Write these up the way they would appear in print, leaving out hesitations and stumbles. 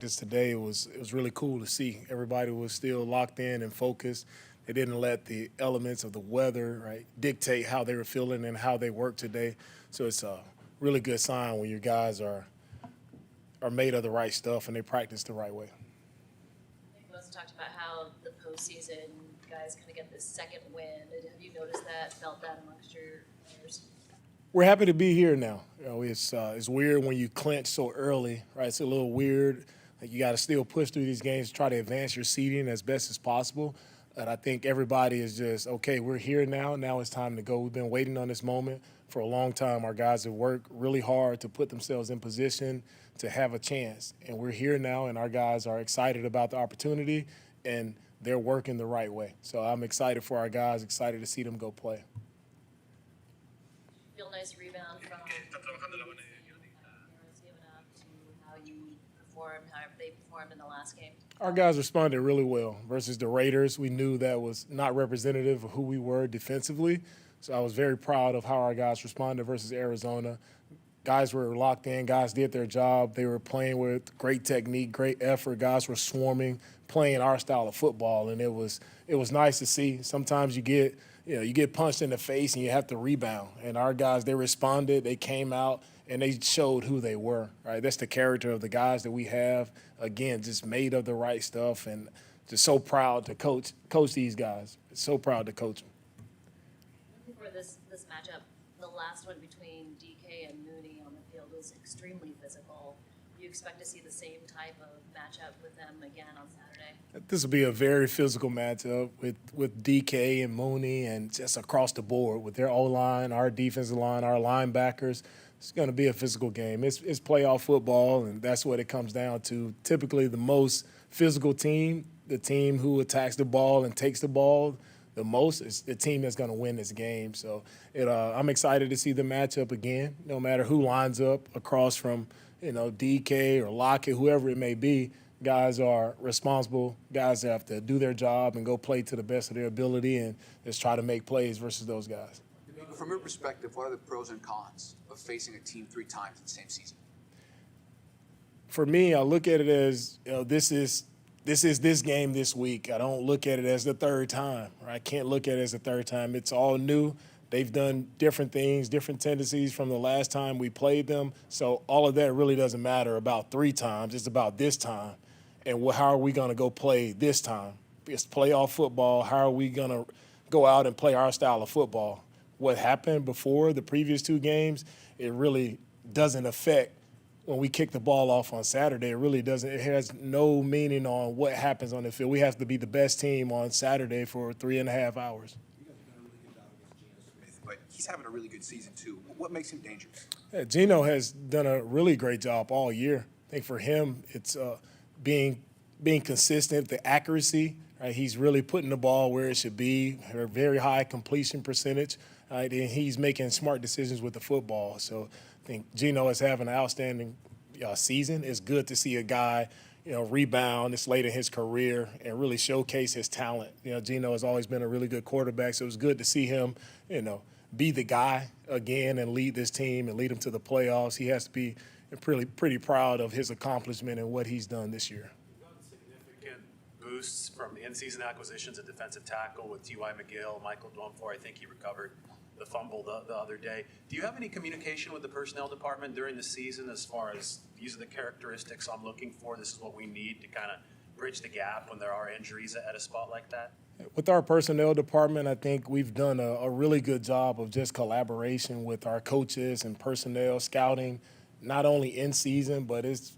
Just today, it was really cool to see. Everybody was still locked in and focused. They didn't let the elements of the weather right dictate how they were feeling and how they worked today. So it's a really good sign when your guys are made of the right stuff and they practice the right way. I think we also talked about how the postseason guys kind of get this second win. Have you noticed that, felt that amongst your players? We're happy to be here now. It's weird when you clinch so early, right? It's a little weird. Like you got to still push through these games, try to advance your seeding as best as possible. And I think everybody is just, okay, we're here now. Now it's time to go. We've been waiting on this moment for a long time. Our guys have worked really hard to put themselves in position to have a chance. And we're here now, and our guys are excited about the opportunity, and they're working the right way. So I'm excited for our guys, excited to see them go play. Feel nice rebound from narrative to how you performed, how they performed in the last game? Our guys responded really well versus the Raiders. We knew that was not representative of who we were defensively. So I was very proud of how our guys responded versus Arizona. Guys were locked in. Guys did their job. They were playing with great technique, great effort. Guys were swarming, playing our style of football, and it was nice to see. Sometimes you get punched in the face and you have to rebound. And our guys, they responded. They came out and they showed who they were. Right, that's the character of the guys that we have. Again, just made of the right stuff, and just so proud to coach these guys. So proud to coach them. For this matchup, the last one between DK and Mooney on the field was extremely physical. Do you expect to see the same type of matchup with them again on Saturday? This will be a very physical matchup with DK and Mooney and just across the board with their O-line, our defensive line, our linebackers. It's going to be a physical game. It's playoff football, and that's what it comes down to. Typically, the most physical team, the team who attacks the ball and takes the ball the most, is the team that's going to win this game. So I'm excited to see the matchup again, no matter who lines up across from DK or Lockett, whoever it may be. Guys are responsible. Guys have to do their job and go play to the best of their ability and just try to make plays versus those guys. From your perspective, what are the pros and cons of facing a team 3 times in the same season? For me, I look at it as this is this game this week. I don't look at it as the third time. Right? I can't look at it as the third time. It's all new. They've done different things, different tendencies from the last time we played them. So all of that really doesn't matter about 3 times. It's about this time. And how are we going to go play this time? It's playoff football. How are we going to go out and play our style of football? What happened before the previous 2 games, it really doesn't affect when we kick the ball off on Saturday. It really doesn't. It has no meaning on what happens on the field. We have to be the best team on Saturday for 3.5 hours. You guys have done a really good job against Geno Smith, but he's having a really good season too. What makes him dangerous? Yeah, Geno has done a really great job all year. I think for him, it's being consistent, the accuracy. Right? He's really putting the ball where it should be, a very high completion percentage. Right? And he's making smart decisions with the football. So I think Geno is having an outstanding season. It's good to see a guy, rebound this late in his career and really showcase his talent. Geno has always been a really good quarterback, so it was good to see him, be the guy again and lead this team and lead them to the playoffs. He has to be pretty proud of his accomplishment and what he's done this year. Significant boosts from in-season acquisitions at defensive tackle with T.Y. McGill, Michael Dwumfor. I think he recovered the fumble the other day. Do you have any communication with the personnel department during the season as far as these are the characteristics I'm looking for, this is what we need to kind of bridge the gap when there are injuries at a spot like that? With our personnel department, I think we've done a really good job of just collaboration with our coaches and personnel, scouting, not only in season, but it's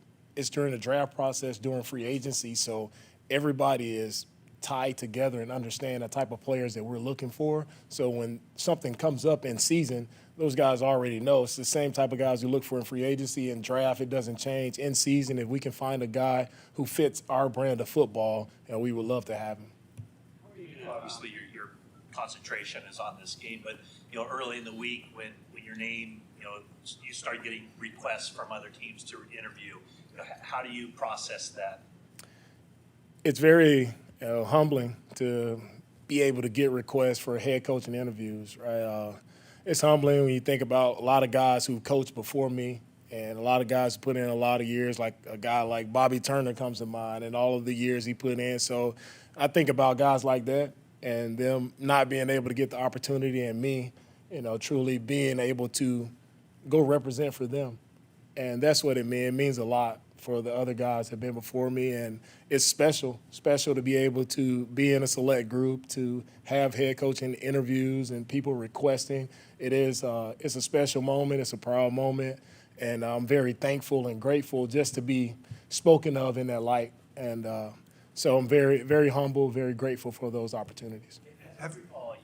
during the draft process, during free agency. So everybody is tied together and understand the type of players that we're looking for. So when something comes up in season, those guys already know. It's the same type of guys we look for in free agency and draft. It doesn't change. In season, if we can find a guy who fits our brand of football, we would love to have him. Obviously, your concentration is on this game, but early in the week when your name, you start getting requests from other teams to interview. How do you process that? It's very humbling to be able to get requests for head coaching interviews, right? It's humbling when you think about a lot of guys who coached before me And a lot of guys put in a lot of years, like a guy like Bobby Turner comes to mind, and all of the years he put in. So I think about guys like that and them not being able to get the opportunity, and me, truly being able to go represent for them. And that's what it means. It means a lot for the other guys that have been before me, and it's special to be able to be in a select group, to have head coaching interviews and people requesting. It's a special moment. It's a proud moment. And I'm very thankful and grateful just to be spoken of in that light. And so I'm very, very humble, very grateful for those opportunities. A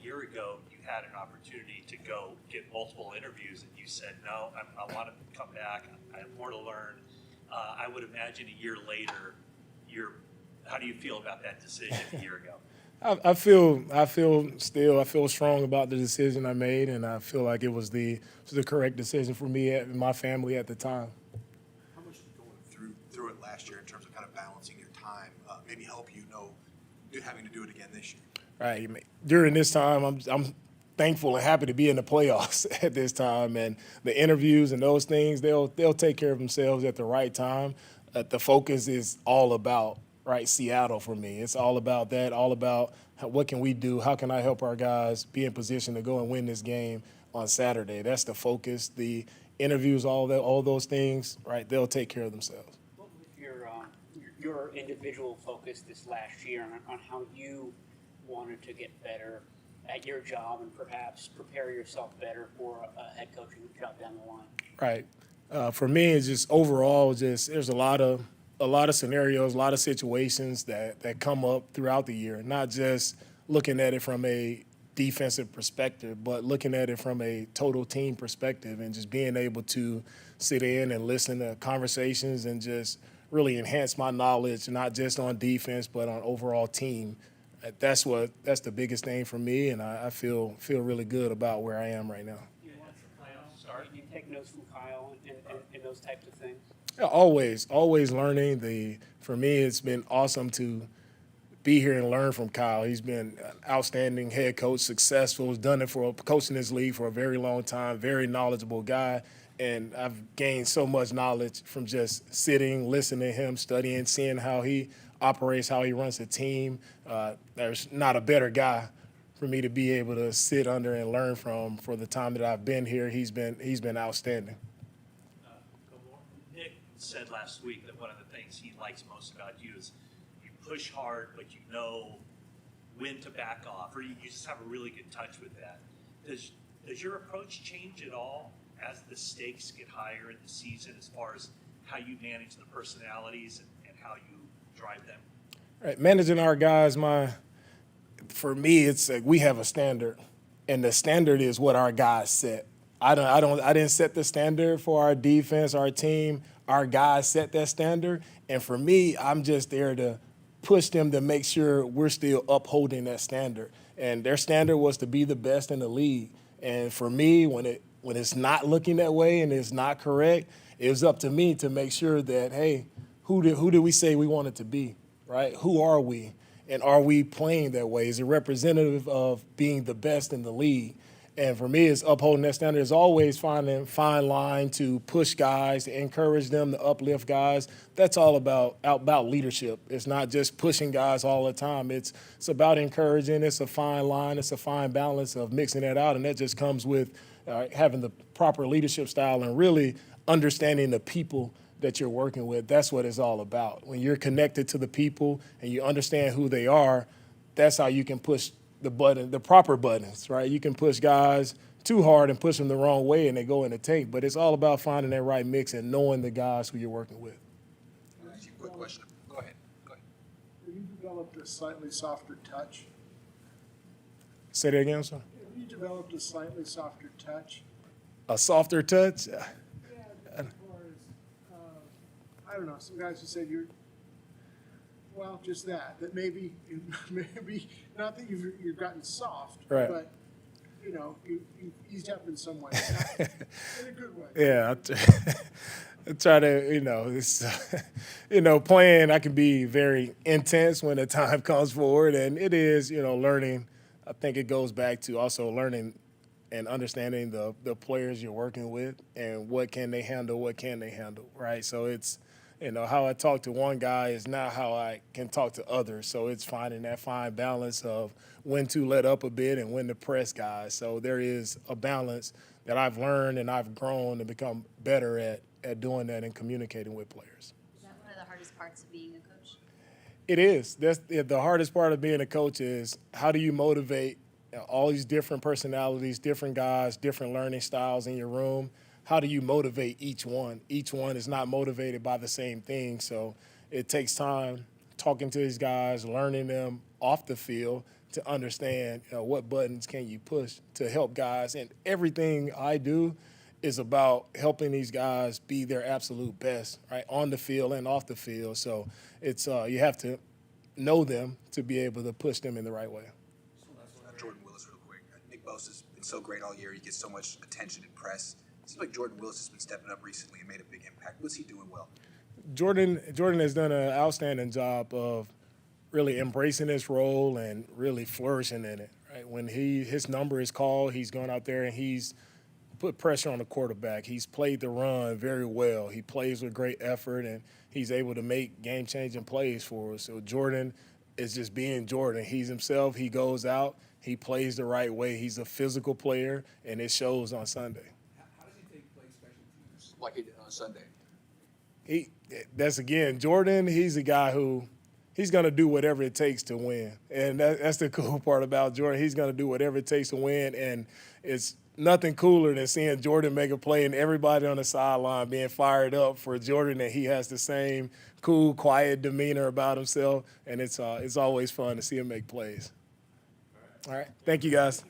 year ago, you had an opportunity to go get multiple interviews, and you said, no, I want to come back. I have more to learn. I would imagine a year later, how do you feel about that decision a year ago? I feel strong about the decision I made, and I feel like it was the correct decision for me and my family at the time. How much did going through it last year in terms of kind of balancing your time maybe help having to do it again this year? Right. During this time, I'm thankful and happy to be in the playoffs at this time, and the interviews and those things, they'll take care of themselves at the right time. The focus is all about Seattle for me. It's all about that, all about what can we do, how can I help our guys be in position to go and win this game on Saturday. That's the focus. The interviews, all those things, they'll take care of themselves. What was your individual focus this last year on how you wanted to get better at your job and perhaps prepare yourself better for a head coaching job down the line? Right. For me, it's just overall, there's a lot of scenarios, a lot of situations that come up throughout the year, not just looking at it from a defensive perspective, but looking at it from a total team perspective, and just being able to sit in and listen to conversations and just really enhance my knowledge, not just on defense, but on overall team. That's the biggest thing for me, and I feel really good about where I am right now. You watch the playoffs start, you take notes from Kyle and those types of things? Yeah, always learning. For me, it's been awesome to be here and learn from Kyle. He's been an outstanding head coach, successful, has done it for coaching this league for a very long time, very knowledgeable guy. And I've gained so much knowledge from just sitting, listening to him, studying, seeing how he operates, how he runs the team. There's not a better guy for me to be able to sit under and learn from for the time that I've been here. He's been outstanding. Nick said last week that one of the things he likes most about you is you push hard, but you know when to back off, or you just have a really good touch with that. Does your approach change at all as the stakes get higher in the season, as far as how you manage the personalities and how you drive them? Right, managing our guys, for me, it's like we have a standard, and the standard is what our guys set. I didn't set the standard for our defense, our team. Our guys set that standard, and for me, I'm just there to push them to make sure we're still upholding that standard. And their standard was to be the best in the league. And for me, when it's not looking that way and it's not correct, it was up to me to make sure that, hey, who did we say we wanted to be, right? Who are we? And are we playing that way? Is it representative of being the best in the league? And for me, it's upholding that standard. It's always finding a fine line to push guys, to encourage them, to uplift guys. That's all about leadership. It's not just pushing guys all the time. It's about encouraging. It's a fine line. It's a fine balance of mixing that out, and that just comes with having the proper leadership style and really understanding the people that you're working with. That's what it's all about. When you're connected to the people and you understand who they are, that's how you can push the proper buttons, right? You can push guys too hard and push them the wrong way and they go in the tank, but it's all about finding that right mix and knowing the guys who you're working with. Quick question. Go ahead. Have you developed a slightly softer touch? Say that again, sir? Have you developed a slightly softer touch? A softer touch? Yeah, as far as, I don't know, some guys have said just that maybe, not that you've gotten soft, Right. but, you eased up in some way, in a good way. Yeah, I try to, it's, playing, I can be very intense when the time comes forward, and it is, learning. I think it goes back to also learning and understanding the players you're working with and what can they handle, right? So it's, how I talk to one guy is not how I can talk to others. So it's finding that fine balance of when to let up a bit and when to press guys. So there is a balance that I've learned and I've grown and become better at doing that and communicating with players. Is that one of the hardest parts of being a coach? It is. That's the hardest part of being a coach is how do you motivate all these different personalities, different guys, different learning styles in your room. How do you motivate each one? Each one is not motivated by the same thing. So it takes time talking to these guys, learning them off the field to understand what buttons can you push to help guys. And everything I do is about helping these guys be their absolute best, right, on the field and off the field. So it's you have to know them to be able to push them in the right way. Jordan Willis, real quick. Nick Bosa's been so great all year. He gets so much attention and press. It seems like Jordan Willis has been stepping up recently and made a big impact. What's he doing well? Jordan has done an outstanding job of really embracing this role and really flourishing in it. Right, when his number is called, he's gone out there and he's put pressure on the quarterback. He's played the run very well. He plays with great effort and he's able to make game-changing plays for us. So Jordan is just being Jordan. He's himself. He goes out. He plays the right way. He's a physical player, and it shows on Sunday. How does he play special teams like he did on Sunday? That's again, Jordan, he's a guy who he's going to do whatever it takes to win. And that's the cool part about Jordan. He's going to do whatever it takes to win, and it's nothing cooler than seeing Jordan make a play and everybody on the sideline being fired up for Jordan, and he has the same cool, quiet demeanor about himself, and it's always fun to see him make plays. All right. Thank you, guys.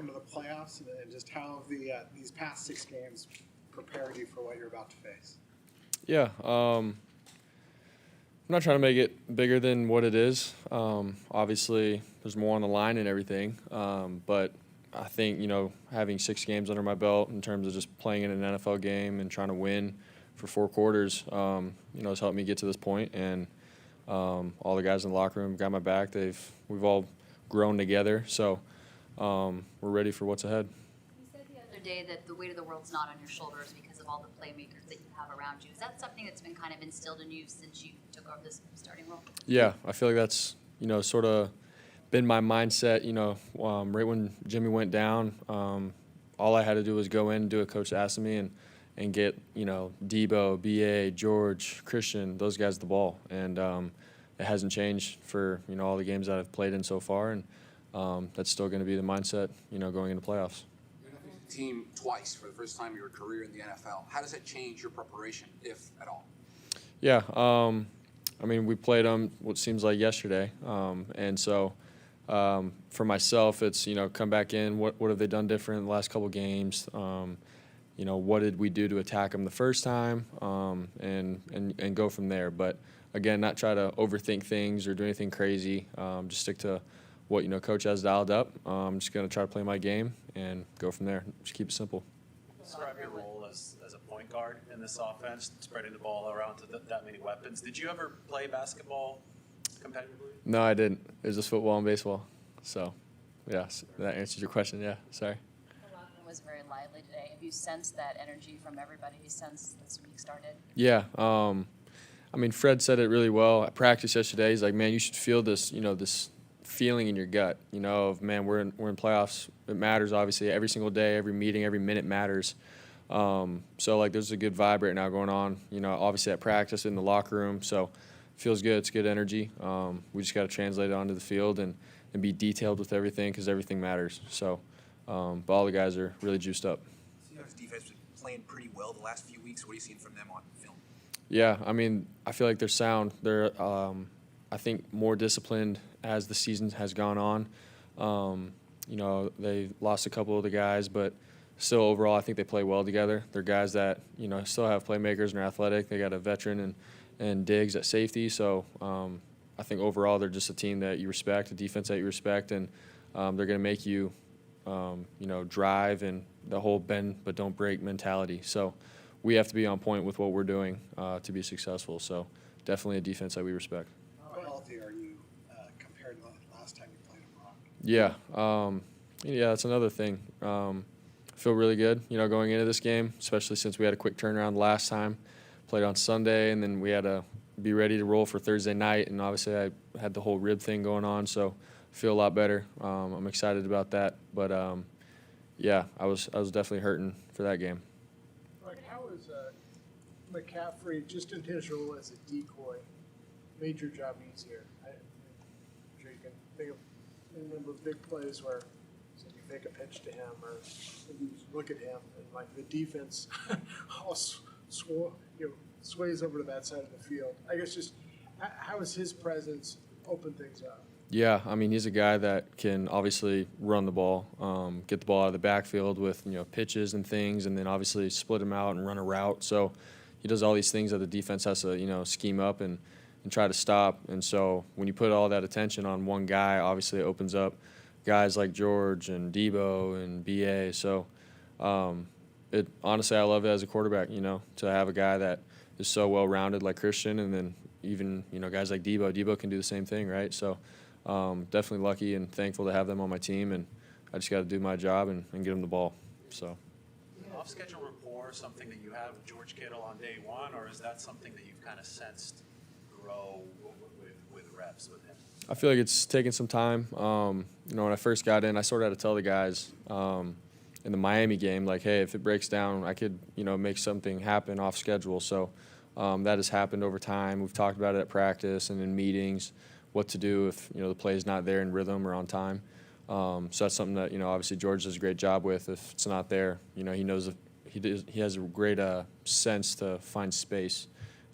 into the playoffs and just how these past 6 games prepared you for what you're about to face? Yeah, I'm not trying to make it bigger than what it is. Obviously, there's more on the line and everything, but I think, having 6 games under my belt in terms of just playing in an NFL game and trying to win for 4 quarters, has helped me get to this point. And all the guys in the locker room got my back. We've all grown together, so we're ready for what's ahead. You said the other day that the weight of the world's not on your shoulders because of all the playmakers that you have around you. Is that something that's been kind of instilled in you since you took over this starting role? Yeah, I feel like that's, sort of been my mindset. Right when Jimmy went down, all I had to do was go in, do what Coach asked of me, and get, Debo, B.A., George, Christian, those guys the ball. And it hasn't changed for, all the games that I've played in so far. And that's still going to be the mindset, going into playoffs. You're not making the team twice for the first time in your career in the NFL. How does that change your preparation, if at all? Yeah, we played them what seems like yesterday. And so for myself, it's, come back in, what have they done different in the last couple games? What did we do to attack them the first time, and go from there. But, again, not try to overthink things or do anything crazy. Just stick to what, Coach has dialed up. I'm just going to try to play my game and go from there. Just keep it simple. Describe your role as a point guard in this offense, spreading the ball around to that many weapons. Did you ever play basketball competitively? No, I didn't. It was just football and baseball. So, yeah, that answers your question. Yeah, sorry. The locker room was very lively today. Have you sensed that energy from everybody since this week started? Yeah. Fred said it really well at practice yesterday. He's like, man, you should feel this, this feeling in your gut, of, man, we're in playoffs. It matters, obviously, every single day, every meeting, every minute matters. So, there's a good vibe right now going on, obviously at practice, in the locker room. So, feels good. It's good energy. We just got to translate it onto the field and be detailed with everything because everything matters. So, but all the guys are really juiced up. Seahawks defense been playing pretty well the last few weeks. What are you seeing from them on film? Yeah, I feel like they're sound. They're, I think, more disciplined as the season has gone on. They lost a couple of the guys, but still overall I think they play well together. They're guys that, still have playmakers and are athletic. They got a veteran and Diggs at safety. So I think overall they're just a team that you respect, a defense that you respect, and they're going to make you, drive and the whole bend but don't break mentality. So we have to be on point with what we're doing to be successful. So definitely a defense that we respect. How healthy are you compared to the last time you played in Brock? Yeah, that's another thing. Feel really good, going into this game, especially since we had a quick turnaround last time. Played on Sunday, and then we had to be ready to roll for Thursday night, and obviously I had the whole rib thing going on, so I feel a lot better. I'm excited about that, but yeah, I was definitely hurting for that game. Like, how is McCaffrey, just in his role as a decoy, made your job easier? I'm sure you can think of a number of big plays where you fake a pitch to him or you look at him and the defense all sways over to that side of the field. I guess just how has his presence opened things up? Yeah, he's a guy that can obviously run the ball, get the ball out of the backfield with, pitches and things, and then obviously split them out and run a route. So he does all these things that the defense has to, scheme up and try to stop. And so when you put all that attention on one guy, obviously it opens up guys like George and Debo and B.A. So honestly, I love it as a quarterback, to have a guy that is so well-rounded like Christian, and then even, guys like Debo. Debo can do the same thing, right? So definitely lucky and thankful to have them on my team, and I just got to do my job and get them the ball. So. Off-schedule rapport, something that you have with George Kittle on day one, or is that something that you've kind of sensed grow with reps with him? I feel like it's taken some time. When I first got in, I sort of had to tell the guys in the Miami game, hey, if it breaks down, I could, make something happen off schedule. So that has happened over time. We've talked about it at practice and in meetings, what to do if, the play is not there in rhythm or on time. So that's something that, obviously George does a great job with. If it's not there, he knows he has a great sense to find space.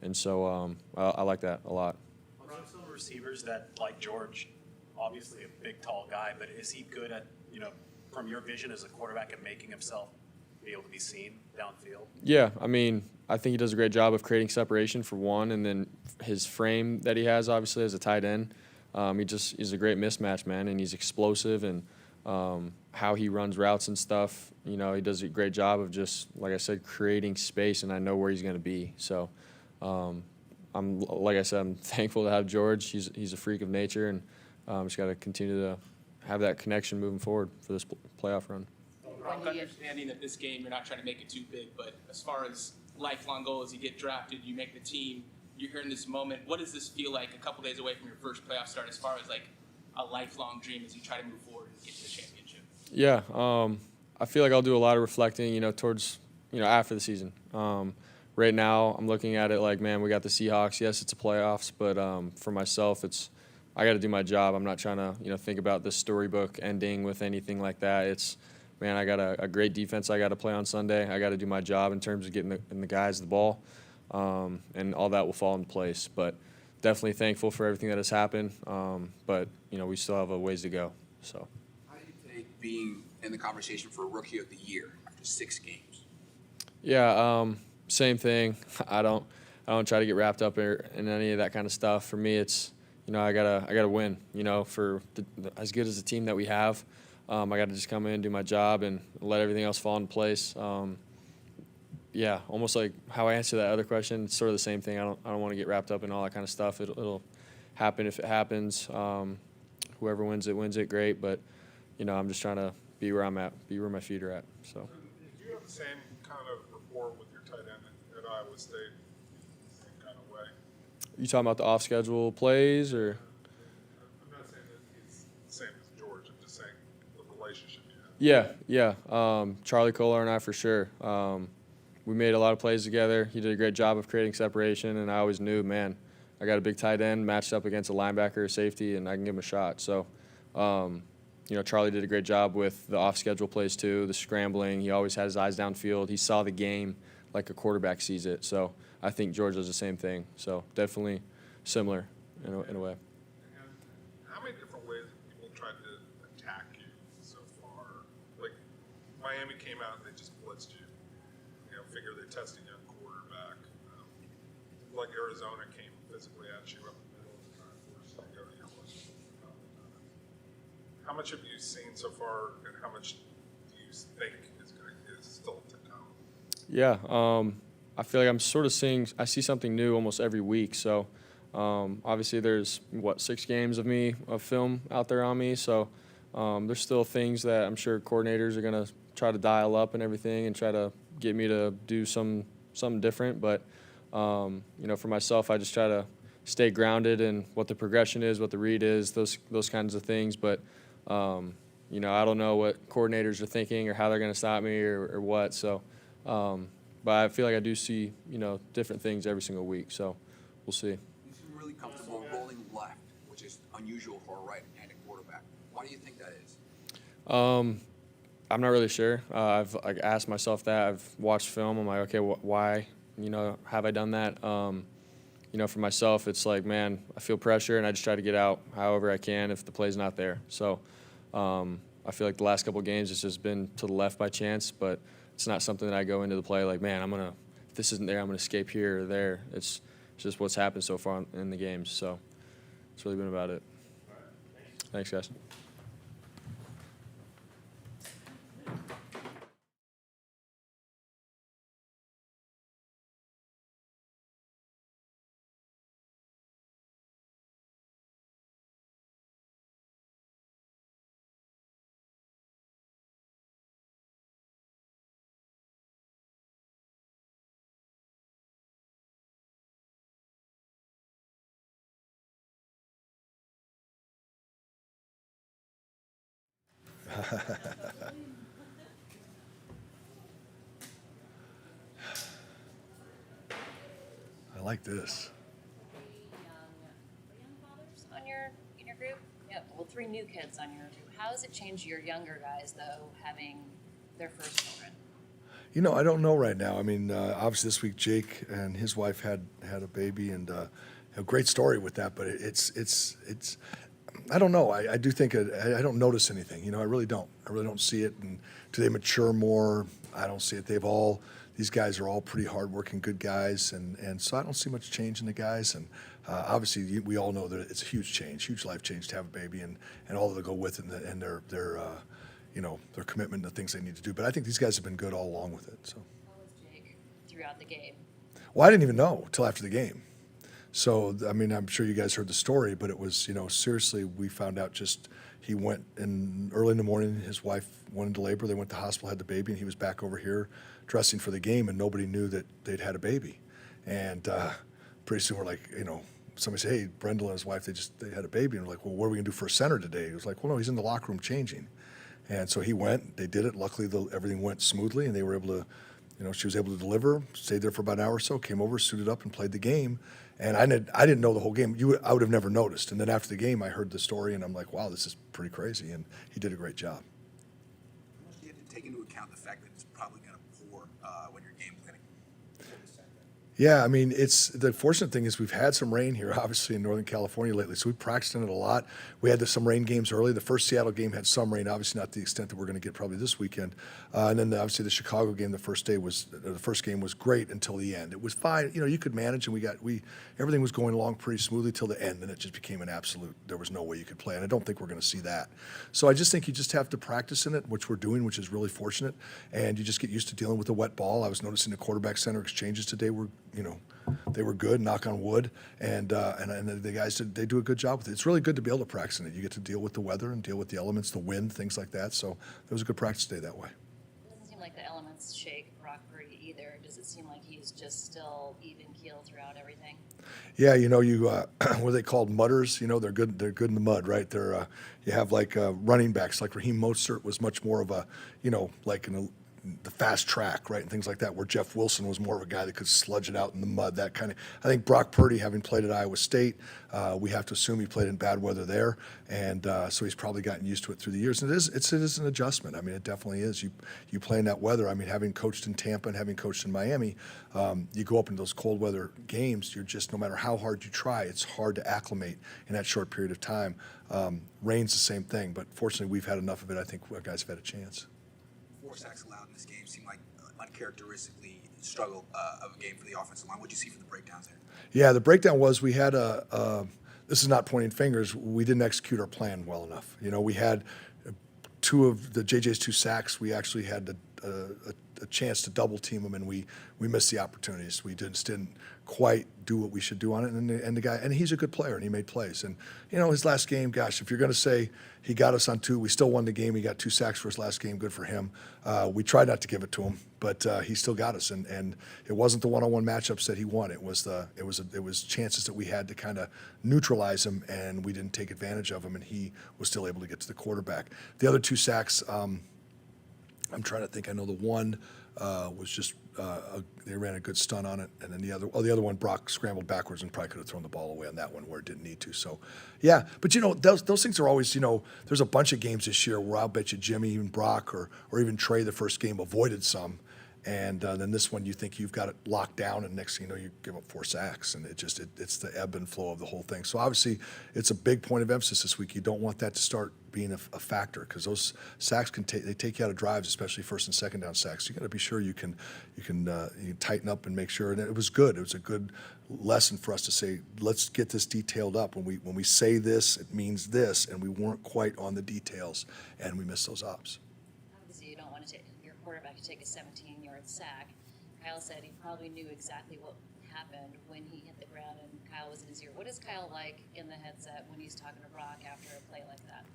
And so I like that a lot. Around some receivers that, like George, obviously a big, tall guy, but is he good at, from your vision as a quarterback and making himself be able to be seen downfield? Yeah, I mean, I think he does a great job of creating separation for one, and then his frame that he has, obviously, as a tight end. He's a great mismatch, man, and he's explosive, and how he runs routes and stuff, he does a great job of just, like I said, creating space, and I know where he's going to be. So, like I said, I'm thankful to have George. He's a freak of nature, and just got to continue to have that connection moving forward for this playoff run. Brock, understanding that this game you're not trying to make it too big, but as far as lifelong goals, you get drafted, you make the team, you're here in this moment. What does this feel like a couple days away from your first playoff start as far as like a lifelong dream as you try to move forward and get to the championship? Yeah, I feel like I'll do a lot of reflecting, towards, after the season. Right now, I'm looking at it like, man, we got the Seahawks. Yes, it's a playoffs, but for myself, I got to do my job. I'm not trying to, think about this storybook ending with anything like that. Man, I got a great defense I got to play on Sunday. I got to do my job in terms of getting the guys the ball, and all that will fall in place. But definitely thankful for everything that has happened. But, we still have a ways to go. So. How do you take being in the conversation for Rookie of the Year after 6 games? Yeah, same thing. I don't try to get wrapped up in any of that kind of stuff. For me, it's I gotta win. For as good as the team that we have, I got to just come in, do my job, and let everything else fall in place. Yeah, almost like how I answer that other question. It's sort of the same thing. I don't want to get wrapped up in all that kind of stuff. It'll happen if it happens. Whoever wins it, great. But I'm just trying to be where I'm at, be where my feet are at. So. Do you have the same kind of rapport with your tight end at Iowa State? Same kind of way? You talking about the off-schedule plays, or? I'm not saying that he's the same as George. I'm just saying the relationship you have. Yeah. Charlie Kolar and I, for sure. We made a lot of plays together. He did a great job of creating separation, and I always knew, man, I got a big tight end matched up against a linebacker or safety, and I can give him a shot. So, Charlie did a great job with the off-schedule plays too, the scrambling. He always had his eyes downfield. He saw the game like a quarterback sees it. So I think George does the same thing. So definitely similar in a way. And how many different ways have people tried to attack you so far? Like, Miami came out and they just blitzed you. Figure they're testing you on quarterback. Like Arizona came physically at you up the middle of the time, forced you to go to your left. How much have you seen so far, and how much do you think is still to come? Yeah, I feel like I'm sort of I see something new almost every week. So obviously there's, 6 games of film out there on me. So there's still things that I'm sure coordinators are going to try to dial up and everything and try to get me to do something different. But, for myself, I just try to stay grounded in what the progression is, what the read is, those kinds of things. But, I don't know what coordinators are thinking or how they're going to stop me or what. So, but I feel like I do see, different things every single week. So we'll see. You seem really comfortable rolling left, which is unusual for a right-handed quarterback. Why do you think that is? I'm not really sure. I've asked myself that. I've watched film. I'm like, okay, why? Have I done that? For myself, it's like, man, I feel pressure, and I just try to get out however I can if the play's not there. So I feel like the last couple of games it's just been to the left by chance, but it's not something that I go into the play like, man, if this isn't there, I'm gonna escape here or there. It's just what's happened so far in the games. So it's really been about it. Thanks, guys. I like this. Young fathers on in your group? Yeah, well, 3 new kids on your group. How has it changed your younger guys, though, having their first children? I don't know right now. I mean, obviously this week Jake and his wife had a baby, and a great story with that. But it's I don't know. I do think I don't notice anything. I really don't. I really don't see it. And do they mature more? I don't see it. These guys are all pretty hardworking, good guys, and so I don't see much change in the guys. And obviously, we all know that it's a huge change, huge life change to have a baby, and all that go with it, and their their commitment to things they need to do. But I think these guys have been good all along with it. So. How was Jake throughout the game? Well, I didn't even know till after the game. So, I mean, I'm sure you guys heard the story, but it was, seriously, we found out he went early in the morning, his wife went into labor, they went to the hospital, had the baby, and he was back over here dressing for the game, and nobody knew that they'd had a baby. And pretty soon we're like, somebody said, hey, Brendel and his wife, they had a baby. And we're like, well, what are we going to do for a center today? He was like, well, no, he's in the locker room changing. And so he went, they did it. Luckily, everything went smoothly, and they were able to, she was able to deliver, stayed there for about an hour or so, came over, suited up, and played the game. And I didn't know the whole game. I would have never noticed. And then after the game, I heard the story, and I'm like, wow, this is pretty crazy. And he did a great job. You have to take into account the fact that it's probably going to pour when your game planning. Yeah, I mean, the fortunate thing is we've had some rain here, obviously, in Northern California lately, so we practiced in it a lot. We had some rain games early. The first Seattle game had some rain, obviously not the extent that we're going to get probably this weekend. And then obviously the Chicago game, the first game was great until the end. It was fine, you could manage, and everything was going along pretty smoothly till the end, and it just became an absolute. There was no way you could play, and I don't think we're going to see that. So I just think you just have to practice in it, which we're doing, which is really fortunate, and you just get used to dealing with the wet ball. I was noticing the quarterback center exchanges today were. They were good, knock on wood, and the guys they do a good job with it. It's really good to be able to practice in it. You get to deal with the weather and deal with the elements, the wind, things like that. So it was a good practice day that way. It doesn't seem like the elements shake Brock Purdy either. Does it seem like he's just still even keel throughout everything? Yeah, what are they called, mudders? They're good. They're good in the mud, right? You have like running backs, like Raheem Mostert was much more of a, like the fast track, right, and things like that, where Jeff Wilson was more of a guy that could sludge it out in the mud, that kind of. I think Brock Purdy, having played at Iowa State, we have to assume he played in bad weather there, and so he's probably gotten used to it through the years. And it is an adjustment. I mean, it definitely is. You play in that weather. I mean, having coached in Tampa and having coached in Miami, you go up in those cold weather games, you're just, no matter how hard you try, it's hard to acclimate in that short period of time. Rain's the same thing, but fortunately we've had enough of it. I think our guys have had a chance. 4 sacks allowed in this game seemed like uncharacteristically struggle of a game for the offensive line. What did you see from the breakdowns there? Yeah, the breakdown was we had this is not pointing fingers, we didn't execute our plan well enough. We had two of the JJ's 2 sacks. We actually had a chance to double team them, and we missed the opportunities. We just didn't quite do what we should do on it. And the guy, and he's a good player, and he made plays. And his last game, gosh, if you're going to say he got us on 2, we still won the game. He got 2 sacks for his last game. Good for him. We tried not to give it to him, but he still got us. And it wasn't the one-on-one matchups that he won. It was chances that we had to kind of neutralize him, and we didn't take advantage of him. And he was still able to get to the quarterback. The other 2 sacks. I'm trying to think. I know the one was just they ran a good stunt on it, and then the other one, Brock scrambled backwards and probably could have thrown the ball away on that one where it didn't need to. So, yeah, but those things are always there's a bunch of games this year where I'll bet you Jimmy, even Brock, or even Trey, the first game avoided some, and then this one you think you've got it locked down, and next thing you know you give up 4 sacks, and it's the ebb and flow of the whole thing. So obviously it's a big point of emphasis this week. You don't want that to start being a factor, because those sacks they take you out of drives, especially first and second down sacks. You got to be sure you can tighten up and make sure. And it was good. It was a good lesson for us to say, let's get this detailed up. When we say this, it means this, and we weren't quite on the details, and we missed those ops. Obviously, you don't want to take your quarterback to take a 17-yard sack. Kyle said he probably knew exactly what happened when he hit the ground and Kyle was in his ear. What is Kyle like in the headset when he's talking to Brock after a play like that?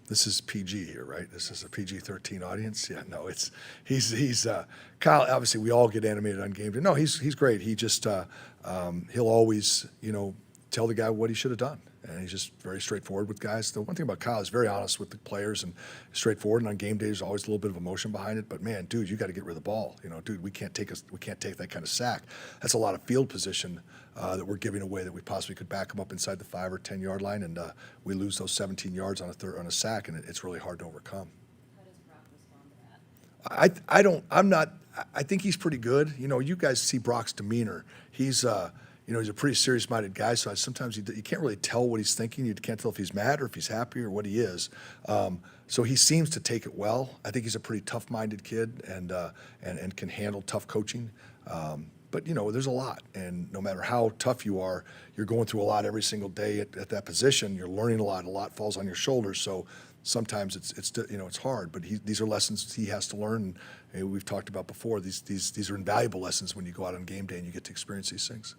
This is PG here, right? This is a PG-13 audience. Yeah, no, he's Kyle. Obviously, we all get animated on game day. No, he's great. He just he'll always tell the guy what he should have done, and he's just very straightforward with guys. The one thing about Kyle is very honest with the players and straightforward. And on game day, there's always a little bit of emotion behind it. But man, dude, you got to get rid of the ball. Dude, we can't take that kind of sack. That's a lot of field position that we're giving away that we possibly could back them up inside the 5 or 10 yard line, and we lose those 17 yards on a sack, and it's really hard to overcome. How does Brock respond to that? I think he's pretty good. You guys see Brock's demeanor. He's he's a pretty serious-minded guy, so sometimes you can't really tell what he's thinking. You can't tell if he's mad or if he's happy or what he is. So he seems to take it well. I think he's a pretty tough-minded kid and can handle tough coaching. But, there's a lot, and no matter how tough you are, you're going through a lot every single day at that position. You're learning a lot falls on your shoulders, so sometimes it's hard. But these are lessons he has to learn, and we've talked about before. These are invaluable lessons when you go out on game day and you get to experience these things.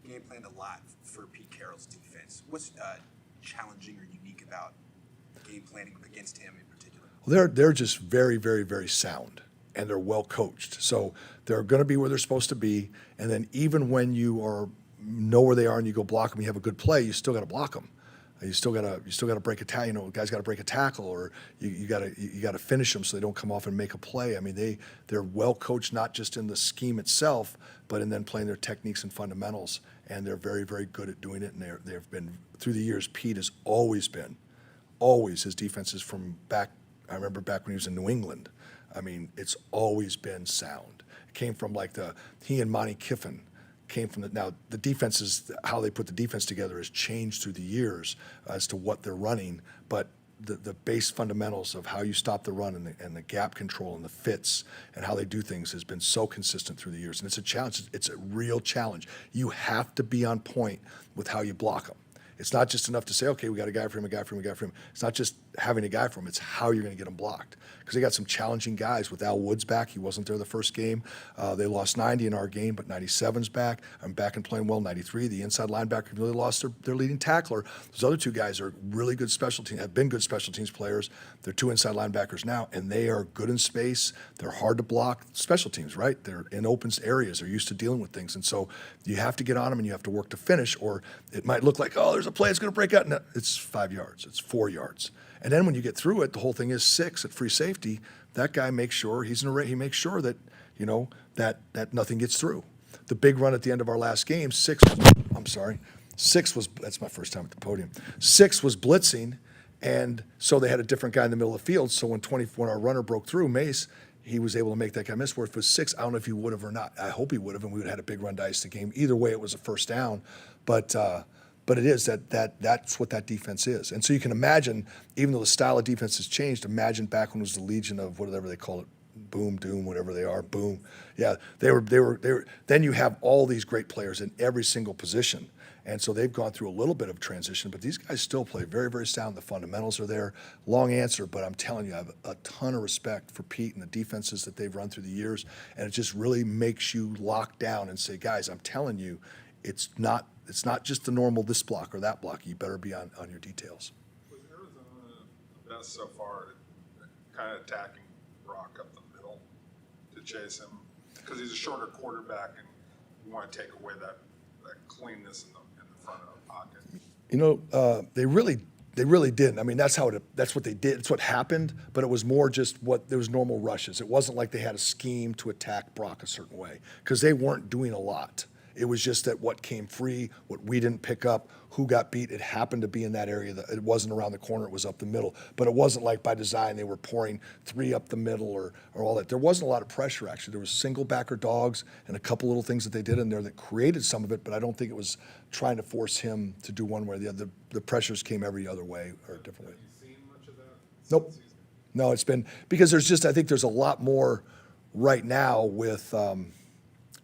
Game planned a lot for Pete Carroll's defense. What's challenging or unique about game planning against him in particular? Well, they're just very, very, very sound, and they're well coached. So they're going to be where they're supposed to be. And then even when you know where they are and you go block them, you have a good play, you still got to block them. You still got to break a tackle. A guy's got to break a tackle, or you got to finish them so they don't come off and make a play. I mean, they're well coached, not just in the scheme itself, but in then playing their techniques and fundamentals. And they're very, very good at doing it. And they've been through the years. Pete has always his defenses from back. I remember back when he was in New England. I mean, it's always been sound. It came from he and Monty Kiffin came from now the defenses, how they put the defense together has changed through the years as to what they're running, but the base fundamentals of how you stop the run and the gap control and the fits and how they do things has been so consistent through the years. And it's a challenge. It's a real challenge. You have to be on point with how you block them. It's not just enough to say, okay, we got a guy for him, a guy for him, a guy for him. It's not just having a guy for him. It's how you're going to get him blocked. Because they got some challenging guys with Al Woods back. He wasn't there the first game. They lost 90 in our game, but 97's back. I'm back and playing well. 93, the inside linebacker really lost their leading tackler. Those other two guys are really good special teams, have been good special teams players. They're two inside linebackers now, and they are good in space. They're hard to block. Special teams, right? They're in open areas. They're used to dealing with things. And so you have to get on them and you have to work to finish, or it might look like, oh, there's a play that's going to break out. No, it's 5 yards. It's 4 yards. And then when you get through it, the whole thing is 6 at free safety. That guy makes sure he makes sure that that nothing gets through. The big run at the end of our last game, 6 was that's my first time at the podium. 6 was blitzing, and so they had a different guy in the middle of the field. So when our runner broke through, Mace, he was able to make that guy miss. Where if it was 6, I don't know if he would have or not. I hope he would have, and we would have had a big run to ice the game. Either way, it was a first down. But it is that's what that defense is. And so you can imagine, even though the style of defense has changed, imagine back when it was the Legion of whatever they call it, boom, doom, whatever they are, boom. Yeah, they were. Then you have all these great players in every single position. And so they've gone through a little bit of transition, but these guys still play very, very sound. The fundamentals are there. Long answer, but I'm telling you, I have a ton of respect for Pete and the defenses that they've run through the years. And it just really makes you lock down and say, guys, I'm telling you, it's not just the normal this block or that block. You better be on your details. Was Arizona the best so far at kind of attacking Brock up the middle to chase him? Because he's a shorter quarterback, and you want to take away that cleanness in the front of the pocket. They really didn't. I mean, that's what they did. It's what happened, but it was more just there was normal rushes. It wasn't like they had a scheme to attack Brock a certain way, because they weren't doing a lot. It was just that what came free, what we didn't pick up, who got beat. It happened to be in that area. It wasn't around the corner. It was up the middle. But it wasn't like by design they were pouring 3 up the middle or all that. There wasn't a lot of pressure, actually. There was single backer dogs and a couple little things that they did in there that created some of it, but I don't think it was trying to force him to do one way or the other. The pressures came every other way or a different way. Have you seen much of that? Nope. No, it's been because I think there's a lot more right now with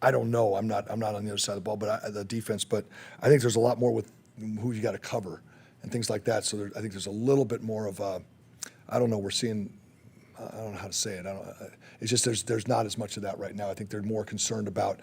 I don't know. I'm not on the other side of the ball, but the defense. But I think there's a lot more with who you got to cover and things like that. So I think there's a little bit more of I don't know. We're seeing. I don't know how to say it. It's just there's not as much of that right now. I think they're more concerned about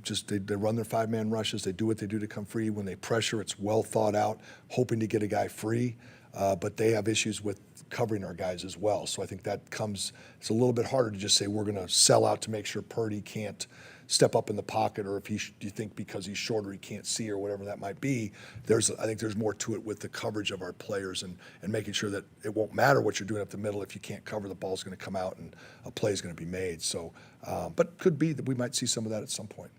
just they run their 5-man rushes. They do what they do to come free. When they pressure, it's well thought out, hoping to get a guy free. But they have issues with covering our guys as well. So I think it's a little bit harder to just say we're going to sell out to make sure Purdy can't step up in the pocket, or if you think because he's shorter he can't see or whatever that might be. I think there's more to it with the coverage of our players and making sure that it won't matter what you're doing up the middle. If you can't cover, the ball's going to come out and a play is going to be made. So, but could be that we might see some of that at some point.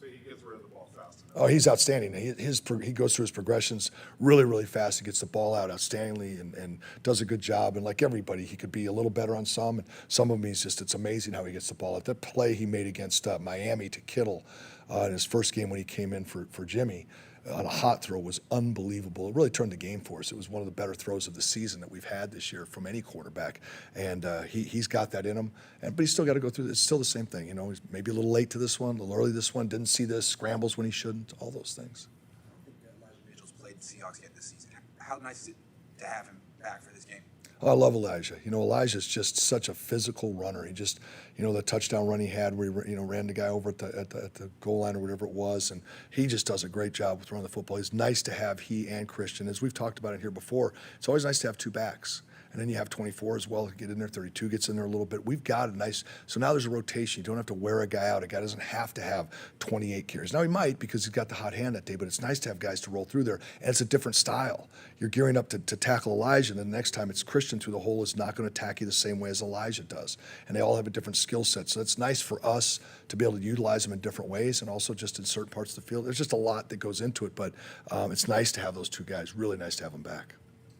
So he gets rid of the ball fast enough. Oh, he's outstanding. He goes through his progressions really, really fast. He gets the ball out outstandingly and does a good job. And like everybody, he could be a little better on some. And some of them, it's amazing how he gets the ball out. That play he made against Miami to Kittle in his first game when he came in for Jimmy on a hot throw was unbelievable. It really turned the game for us. It was one of the better throws of the season that we've had this year from any quarterback. And he's got that in him. But he's still got to go through. It's still the same thing. He's maybe a little late to this one, a little early this one, didn't see this, scrambles when he shouldn't, all those things. I think Elijah Mitchell's played the Seahawks yet this season. How nice is it to have him back for this game? Oh, I love Elijah. Elijah's just such a physical runner. He just, the touchdown run he had where he, ran the guy over at the goal line or whatever it was, and he just does a great job with running the football. It's nice to have he and Christian. As we've talked about it here before, it's always nice to have two backs. And then you have 24 as well, get in there, 32 gets in there a little bit. We've got a nice, so now there's a rotation. You don't have to wear a guy out. A guy doesn't have to have 28 carries. Now he might because he's got the hot hand that day, but it's nice to have guys to roll through there. And it's a different style. You're gearing up to tackle Elijah, and then the next time it's Christian through the hole is not going to attack you the same way as Elijah does. And they all have a different skill set. So it's nice for us to be able to utilize them in different ways and also just in certain parts of the field. There's just a lot that goes into it, but it's nice to have those two guys. Really nice to have them back.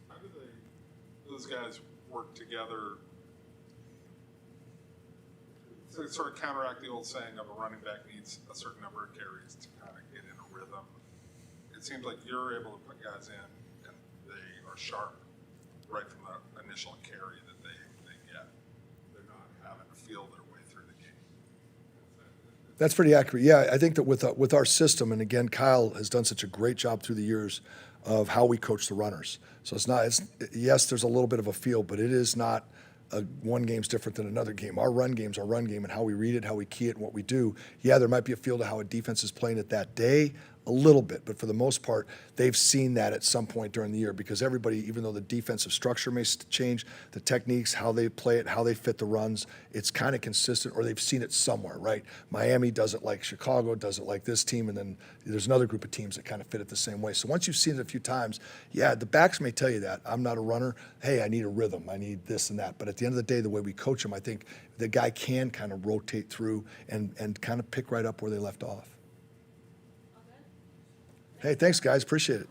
How do those guys work together to sort of counteract the old saying of a running back needs a certain number of carries to kind of get in a rhythm? It seems like you're able to put guys in and they are sharp right from the initial carry that they get. They're not having to feel their way through the game. That's pretty accurate. Yeah, I think that with our system, and again, Kyle has done such a great job through the years of how we coach the runners. So yes, there's a little bit of a feel, but it is not one game's different than another game. Our run game's our run game, and how we read it, how we key it, and what we do. Yeah, there might be a feel to how a defense is playing it that day, a little bit, but for the most part, they've seen that at some point during the year because everybody, even though the defensive structure may change, the techniques, how they play it, how they fit the runs, it's kind of consistent, or they've seen it somewhere, right? Miami does it like Chicago, does it like this team, and then there's another group of teams that kind of fit it the same way. So once you've seen it a few times, yeah, the backs may tell you that. I'm not a runner. Hey, I need a rhythm. I need this and that. But at the end of the day, the way we coach them, I think the guy can kind of rotate through and kind of pick right up where they left off. Hey, thanks, guys. Appreciate it.